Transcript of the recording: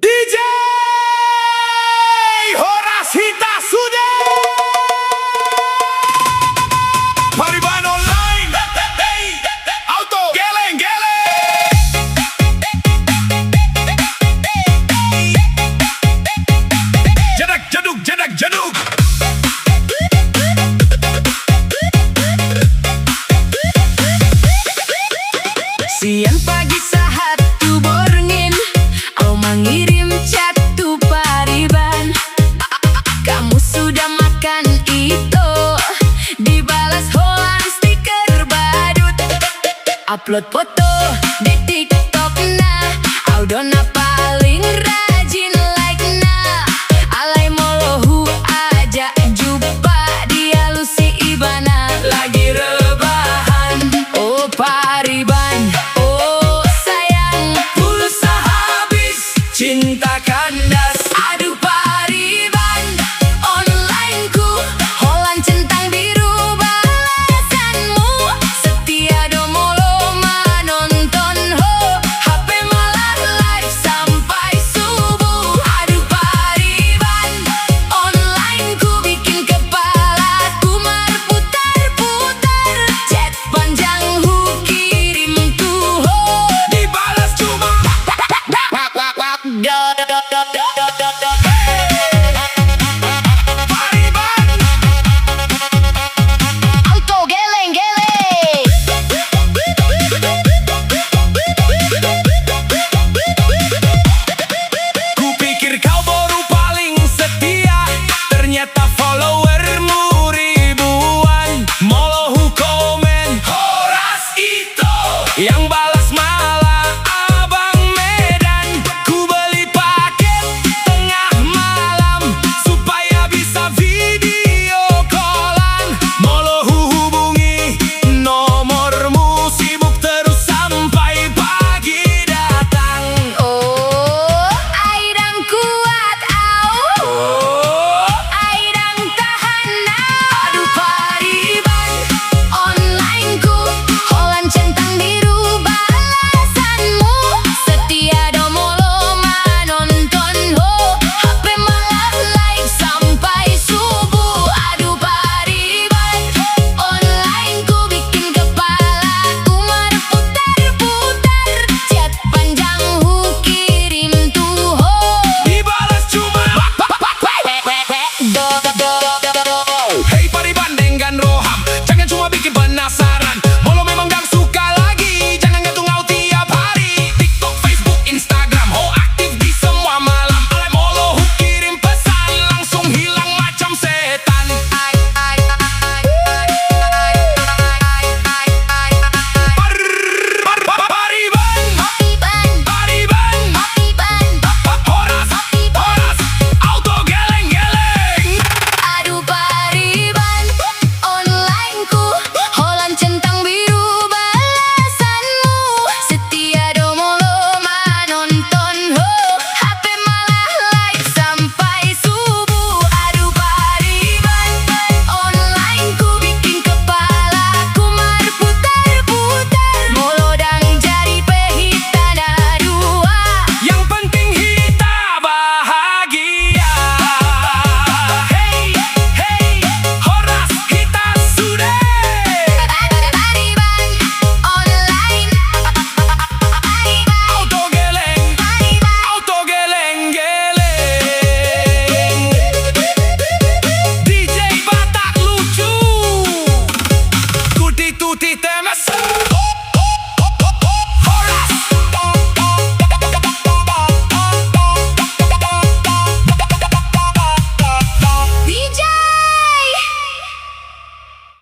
DJ Horasita Sude Pariban online Auto geleng Jadak jaduk Siang pagi saat tu borengin Au mengirim chat tu Pariban Kamu sudah makan itu Dibalas hoan stiker badut Upload foto di TikTok nah Au dona paling rajin like nah Alay molohu aja jumpa dia lusi ibana Lagi rebahan Oh Pariban cinta